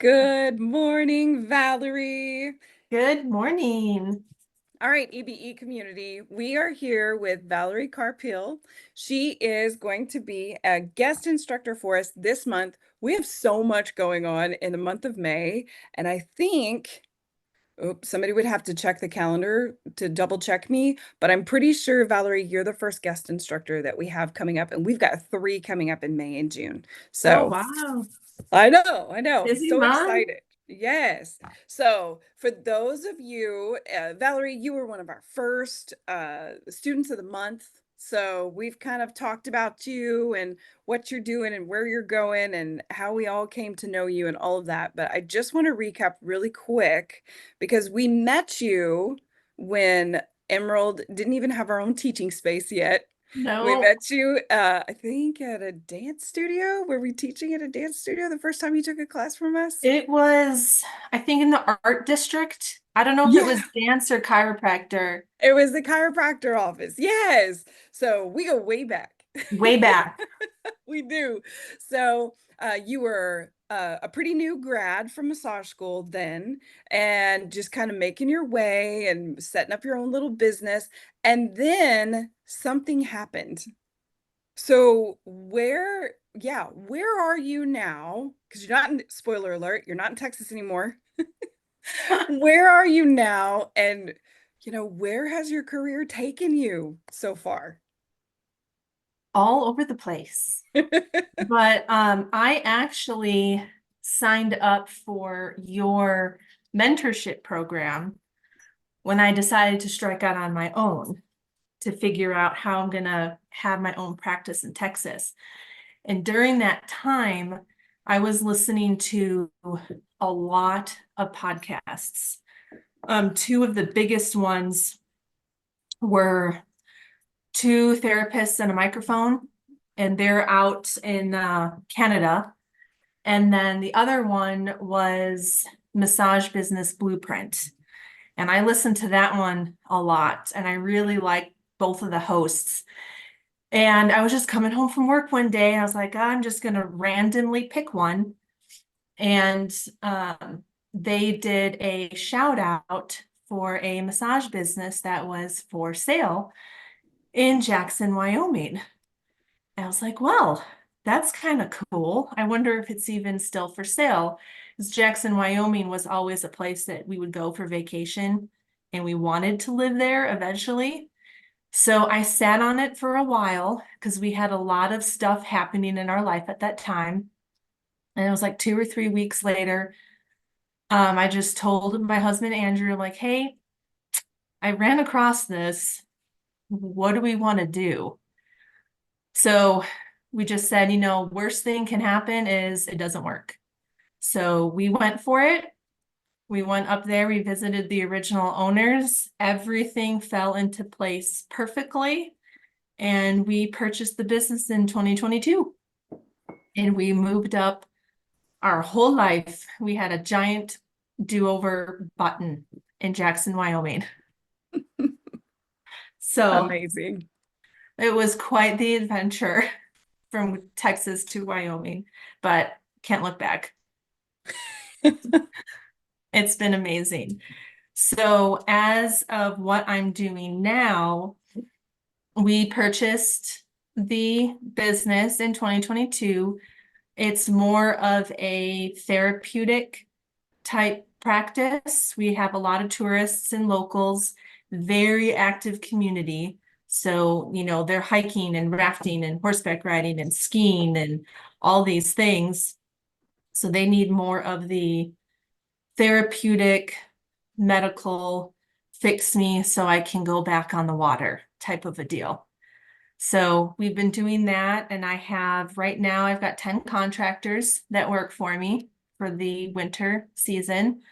Good morning, Valerie. Good morning. All right, EBE community, we are here with Valerie Karpiel. She is going to be a guest instructor for us this month. We have so much going on in the month of May, and I think, oops, somebody would have to check the calendar to double check me, but I'm pretty sure, Valerie, you're the first guest instructor that we have coming up, and we've got three coming up in May and June. Oh, So wow. I know. Busy So month. excited. Yes. So, for those of you, Valerie, you were one of our first students of the month. So, we've kind of talked about you and what you're doing and where you're going and how we all came to know you and all of that. But I just want to recap really quick because we met you when Emerald didn't even have our own teaching space yet. We No, met you, I think at a dance studio. Were we teaching at a dance studio the first time you took a class from us? it was, I think, in the art district. I don't know if it was Yeah, dance or chiropractor. it was the chiropractor office. Yes. So we go way back. Way back. We do. So you were a pretty new grad from massage school then, and just kind of making your way and setting up your own little business. And then something happened. So where are you now? Because you're not in, spoiler alert, you're not in Texas anymore. Where are you now? And, where has your career taken you so far? All over the place. But I actually signed up for your mentorship program when I decided to strike out on my own to figure out how I'm gonna have my own practice in Texas. And during that time, I was listening to a lot of podcasts. Two of the biggest ones were two therapists and a microphone, and they're out in Canada. And then the other one was Massage Business Blueprint. And I listened to that one a lot, and I really liked both of the hosts. And I was just coming home from work one day, and I was like, I'm just going to randomly pick one. And they did a shout out for a massage business that was for sale in Jackson, Wyoming. And I was like, well, that's kind of cool. I wonder if it's even still for sale. Because Jackson, Wyoming was always a place that we would go for vacation, and we wanted to live there eventually. So I sat on it for a while because we had a lot of stuff happening in our life at that time. And it was like 2 or 3 weeks later, I just told my husband Andrew, like, hey, I ran across this. What do we want to do? So we just said, worst thing can happen is it doesn't work. So we went for it. We went up there, we visited the original owners. Everything fell into place perfectly. And we purchased the business in 2022. And we moved up our whole life. We had a giant do-over button in Jackson, Wyoming. So Amazing. it was quite the adventure from Texas to Wyoming, but can't look back. It's been amazing. So as of what I'm doing now, we purchased the business in 2022. It's more of a therapeutic type practice. We have a lot of tourists and locals, very active community. So, they're hiking and rafting and horseback riding and skiing and all these things. So they need more of the therapeutic, medical, fix me so I can go back on the water type of a deal. So we've been doing that, and right now I've got 10 contractors that work for me for the winter season.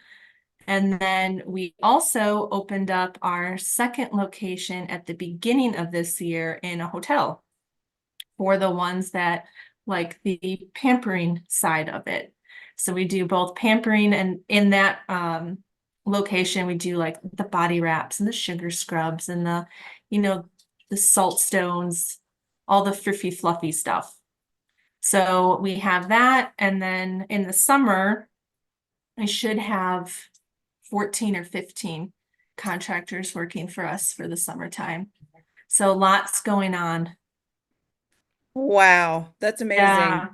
And then we also opened up our second location at the beginning of this year in a hotel for the ones that like the pampering side of it. So we do both pampering, and in that location, we do like the body wraps and the sugar scrubs and the salt stones, all the friffy, fluffy stuff. So we have that. And then in the summer, I should have 14 or 15 contractors working for us for the summertime. So lots going on. Wow, that's amazing. Yeah.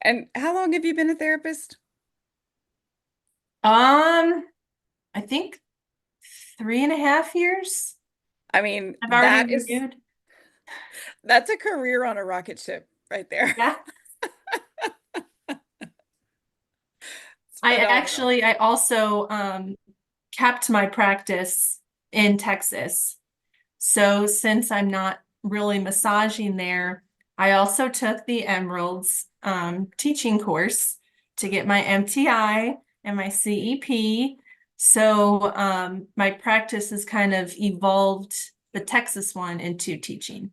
And how long have you been a therapist? Um, I think 3.5 years. I mean, I've already renewed. that's a career on a rocket ship right there. Yeah. It's phenomenal. I also kept my practice in Texas. So since I'm not really massaging there, I also took the Emeralds teaching course to get my MTI and my CEP. So my practice has kind of evolved the Texas one into teaching.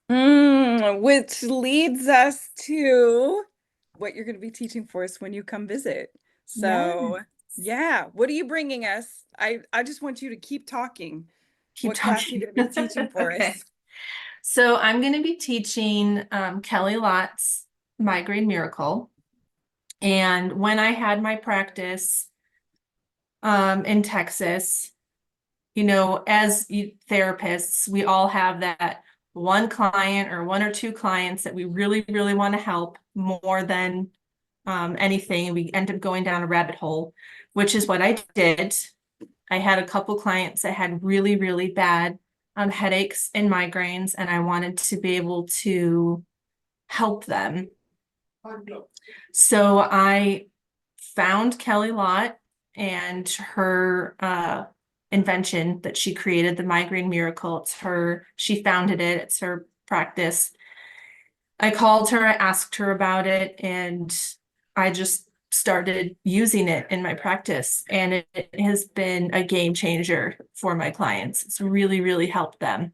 Which leads us to what you're going to be teaching for us when you come visit. Yeah. So, yeah, what are you bringing us? I just want you to keep talking. Keep What class are you talking. going to be teaching for Okay. us? So I'm going to be teaching Kelly Lott's Migraine Miracle. And when I had my practice in Texas, as therapists, we all have that one client or one or two clients that we really, really want to help more than anything. We end up going down a rabbit hole, which is what I did. I had a couple clients that had really, really bad headaches and migraines, and I wanted to be able to help them. So I found Kelly Lott and her invention that she created, the Migraine Miracle. She founded it, it's her practice. I called her, I asked her about it, and I just started using it in my practice. And it has been a game changer for my clients. It's really, really helped them.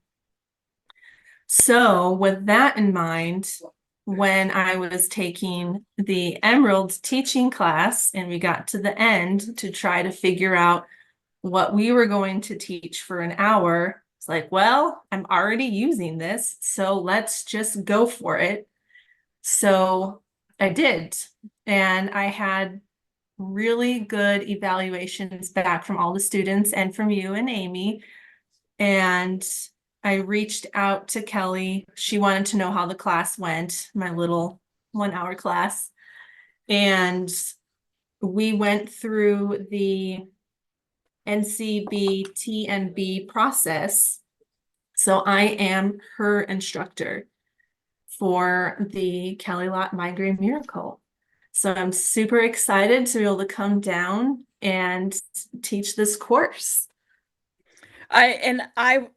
So, with that in mind, when I was taking the Emerald teaching class and we got to the end to try to figure out what we were going to teach for an hour, it's like, well, I'm already using this, so let's just go for it. So I did. And I had really good evaluations back from all the students and from you and Amy. And I reached out to Kelly. She wanted to know how the class went, my little 1 hour class. And we went through the NCB TNB process. So I am her instructor for the Kelly Lott Migraine Miracle. So I'm super excited to be able to come down and teach this course. I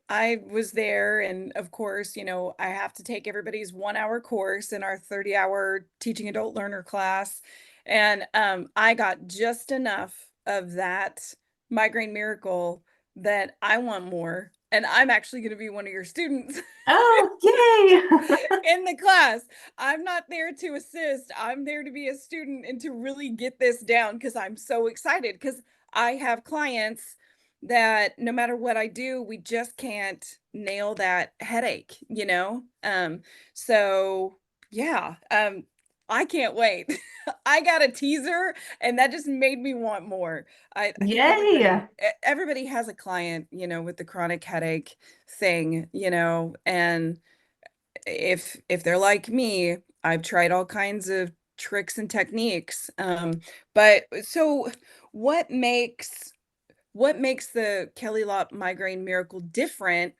was there, and of course, I have to take everybody's 1 hour course in our 30-hour teaching adult learner class. And I got just enough of that migraine miracle that I want more. And I'm actually going to be one of your students. Oh, yay! In the class. I'm not there to assist. I'm there to be a student and to really get this down because I'm so excited because I have clients that no matter what I do, we just can't nail that headache. So yeah, I can't wait. I got a teaser and that just made me want more. I think Yay! everybody has a client, with the chronic headache thing, and if they're like me, I've tried all kinds of tricks and techniques. But so what makes the Kelly Lott Migraine Miracle different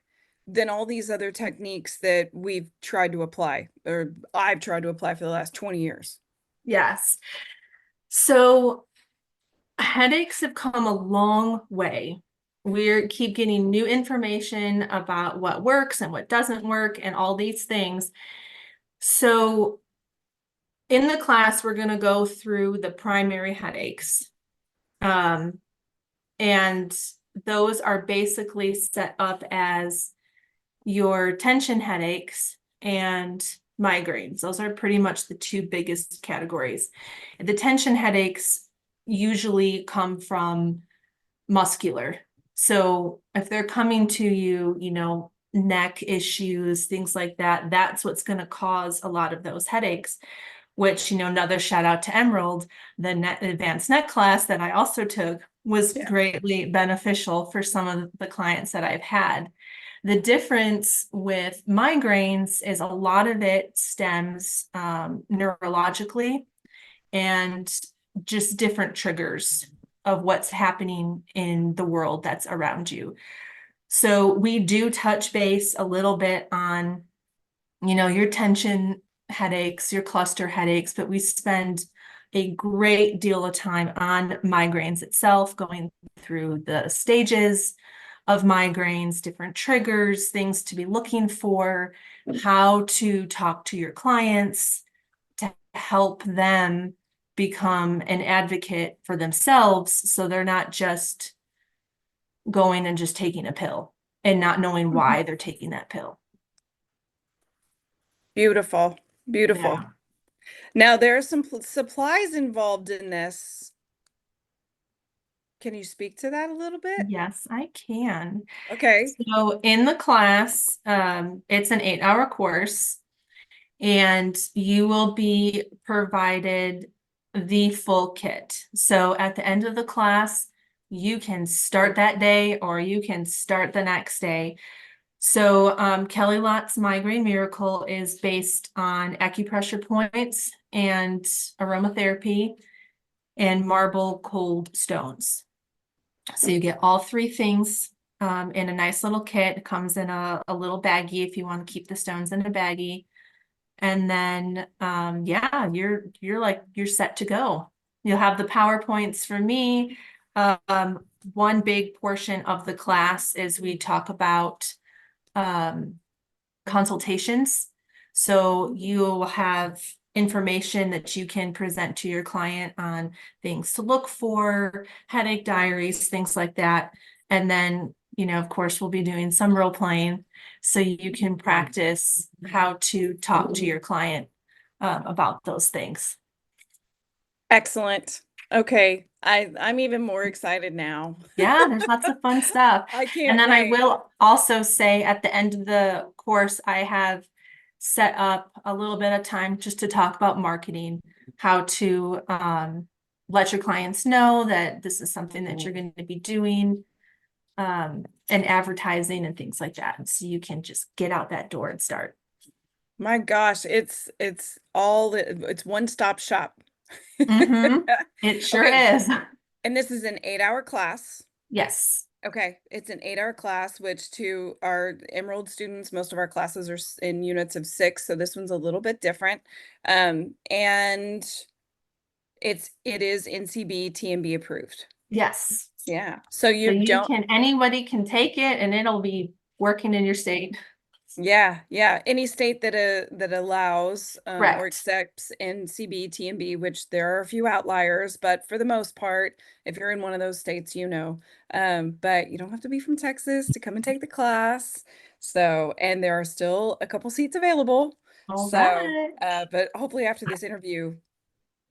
than all these other techniques that we've tried to apply, or I've tried to apply for the last 20 years? Yes. So headaches have come a long way. We keep getting new information about what works and what doesn't work and all these things. So in the class, we're going to go through the primary headaches. And those are basically set up as your tension headaches and migraines. Those are pretty much the two biggest categories. The tension headaches usually come from muscular. So if they're coming to you, neck issues, things like that, that's what's going to cause a lot of those headaches. which, another shout out to Emerald, the advanced net class that I also took was Yeah. greatly beneficial for some of the clients that I've had. The difference with migraines is a lot of it stems neurologically and just different triggers of what's happening in the world that's around you. So we do touch base a little bit on, your tension headaches, your cluster headaches, but we spend a great deal of time on migraines itself, going through the stages of migraines, different triggers, things to be looking for, how to talk to your clients to help them become an advocate for themselves so they're not just going and just taking a pill and not knowing why they're taking that pill. Beautiful. Beautiful. Yeah. Now, there are some supplies involved in this. Can you speak to that a little bit? Yes, I can. Okay. So in the class, it's an 8-hour course, and you will be provided the full kit. So at the end of the class, you can start that day or you can start the next day. So Kelly Lott's Migraine Miracle is based on acupressure points and aromatherapy and marble cold stones. So you get all three things in a nice little kit. It comes in a little baggie if you want to keep the stones in a baggie. And then yeah, you're set to go. You'll have the PowerPoints for me. One big portion of the class is we talk about consultations. So you will have information that you can present to your client on things to look for, headache diaries, things like that. And then, of course, we'll be doing some role playing so you can practice how to talk to your client about those things. Excellent. Okay. I'm even more excited now. Yeah, there's lots of fun stuff. I And can't then I wait. will also say at the end of the course, I have set up a little bit of time just to talk about marketing, how to let your clients know that this is something that you're going to be doing, and advertising and things like that. So you can just get out that door and start. My gosh, it's one-stop shop. Mm-hmm. It sure Okay. is. And this is an 8-hour class. Yes. Okay, it's an 8-hour class, which to our Emerald students, most of our classes are in units of 6, so this one's a little bit different. And it is NCB TMB approved. Yes. Yeah. So So you don't, anybody can take it and it'll be working in your state. yeah, yeah. Any state that allows or Correct. accepts NCB TMB, which there are a few outliers, but for the most part, if you're in one of those states, but you don't have to be from Texas to come and take the class. So, and there are still a couple seats available. All So, right. but hopefully after this interview,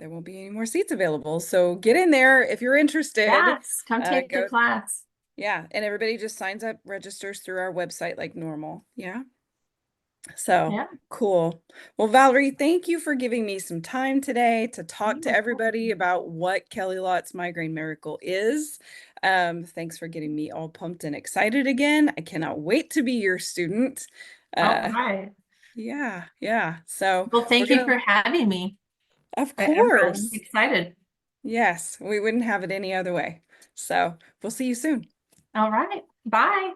there won't be any more seats available. So get in there if you're interested. Yes, come take the Go, class. yeah, and everybody just signs up, registers through our website like normal. Yeah. So Yeah. cool. Well, Valerie, thank you for giving me some time today to talk to Yeah. everybody about what Kelly Lott's Migraine Miracle is. Thanks for getting me all pumped and excited again. I cannot wait to be your student. All Uh, right. yeah, yeah. So Well, we're thank you gonna, for having me of at Emerald. I'm course. excited. Yes, we wouldn't have it any other way. So we'll see you soon. All right. Bye.